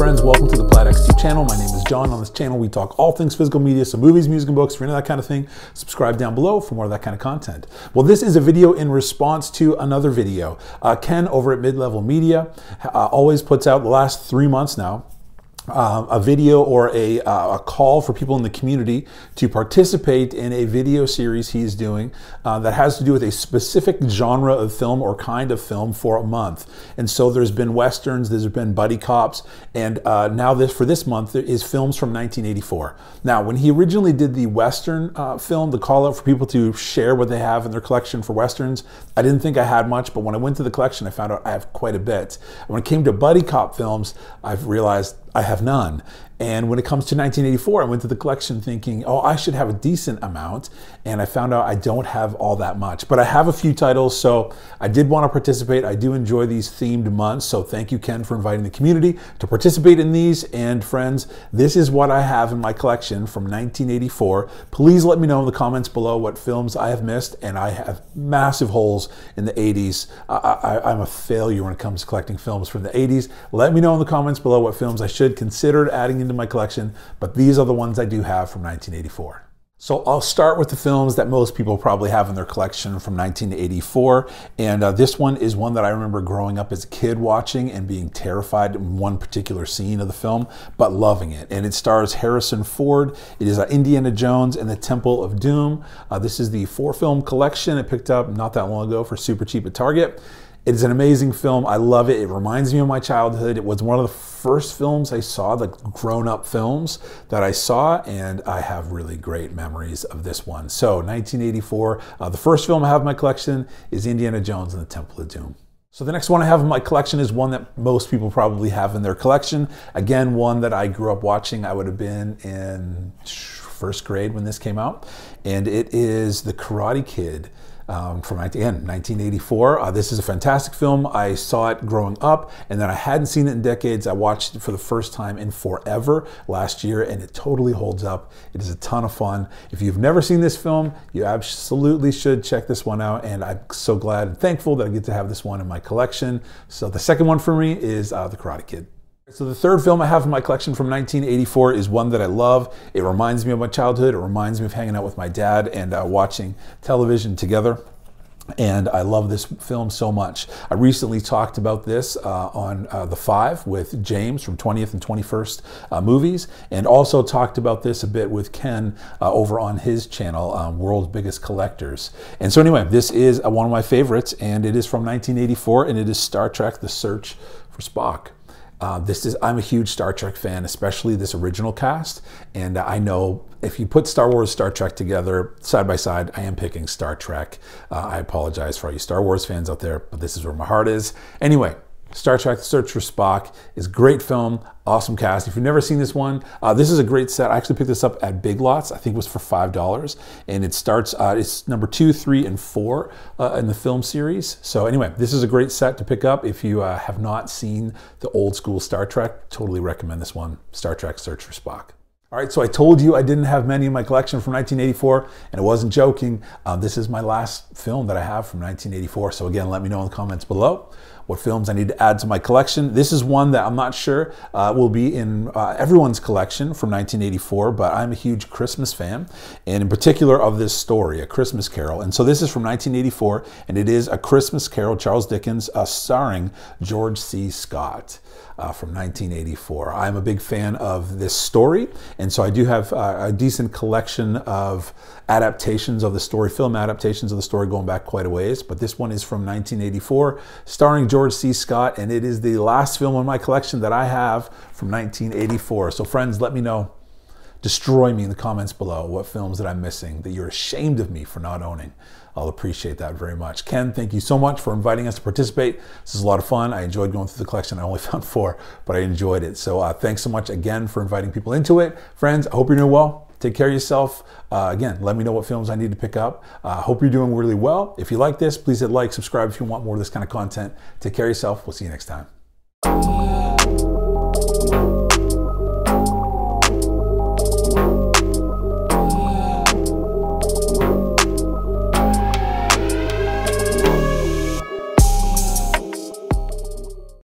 friends, welcome to the Plaid X2 channel. My name is John. On this channel we talk all things physical media, so movies, music, and books. If you're into that kind of thing, subscribe down below for more of that kind of content. Well, this is a video in response to another video. Ken over at Mid-Level Media always puts out the last 3 months now a video or a call for people in the community to participate in a video series he's doing that has to do with a specific genre of film or kind of film for a month. And so there's been westerns, there's been buddy cops, and now for this month there is films from 1984. Now, when he originally did the western film, the call out for people to share what they have in their collection for westerns, I didn't think I had much, but when I went to the collection I found out I have quite a bit. When it came to buddy cop films, I've realized I have none. And when it comes to 1984, I went to the collection thinking, oh, I should have a decent amount. And I found out I don't have all that much. But I have a few titles, so I did want to participate. I do enjoy these themed months, so thank you, Ken, for inviting the community to participate in these. And friends, this is what I have in my collection from 1984. Please let me know in the comments below what films I have missed. And I have massive holes in the 80s. I'm a failure when it comes to collecting films from the 80s. Let me know in the comments below what films I should consider adding into my collection, but these are the ones I do have from 1984. So I'll start with the films that most people probably have in their collection from 1984. And this one is one that I remember growing up as a kid watching and being terrified in one particular scene of the film, but loving it. And it stars Harrison Ford. It is Indiana Jones and the Temple of Doom. This is the 4-film collection I picked up not that long ago for super cheap at Target. It's an amazing film. I love it. It reminds me of my childhood. It was one of the first films I saw, like grown-up films that I saw, and I have really great memories of this one. So 1984, the first film I have in my collection is Indiana Jones and the Temple of Doom. So the next one I have in my collection is one that most people probably have in their collection. Again, one that I grew up watching. I would have been in first grade when this came out, and it is The Karate Kid. From 1984. This is a fantastic film. I saw it growing up, and then I hadn't seen it in decades. I watched it for the first time in forever last year, and it totally holds up. It is a ton of fun. If you've never seen this film, you absolutely should check this one out, and I'm so glad and thankful that I get to have this one in my collection. So the second one for me is The Karate Kid. So the third film I have in my collection from 1984 is one that I love. It reminds me of my childhood. It reminds me of hanging out with my dad and watching television together. And I love this film so much. I recently talked about this on The Five with James from 20th and 21st Movies, and also talked about this a bit with Ken over on his channel, World's Biggest Collectors. And so anyway, this is one of my favorites, and it is from 1984, and it is Star Trek: The Search for Spock. I'm a huge Star Trek fan, especially this original cast, and I know if you put Star Wars, Star Trek together side by side, I am picking Star Trek. I apologize for all you Star Wars fans out there, but this is where my heart is. Anyway, Star Trek: The Search for Spock is a great film, awesome cast. If you've never seen this one, this is a great set. I actually picked this up at Big Lots. I think it was for $5, and it starts, it's number 2, 3, and 4 in the film series. So anyway, this is a great set to pick up if you have not seen the old school Star Trek. Totally recommend this one, Star Trek: Search for Spock. All right, so I told you I didn't have many in my collection from 1984, and I wasn't joking. This is my last film that I have from 1984. So again, let me know in the comments below what films I need to add to my collection. This is one that I'm not sure will be in everyone's collection from 1984, but I'm a huge Christmas fan, and in particular of this story, A Christmas Carol. And so this is from 1984, and it is A Christmas Carol, Charles Dickens, starring George C. Scott. From 1984. I'm a big fan of this story, and so I do have a decent collection of adaptations of the story, film adaptations of the story going back quite a ways, but this one is from 1984, starring George C. Scott, and it is the last film in my collection that I have from 1984. So friends, let me know. Destroy me in the comments below what films that I'm missing that you're ashamed of me for not owning. I'll appreciate that very much. Ken, thank you so much for inviting us to participate. This is a lot of fun. I enjoyed going through the collection. I only found 4, but I enjoyed it. So thanks so much again for inviting people into it. Friends, I hope you're doing well. Take care of yourself. Again, let me know what films I need to pick up. Hope you're doing really well. If you like this, please hit like, subscribe if you want more of this kind of content. Take care of yourself. We'll see you next time.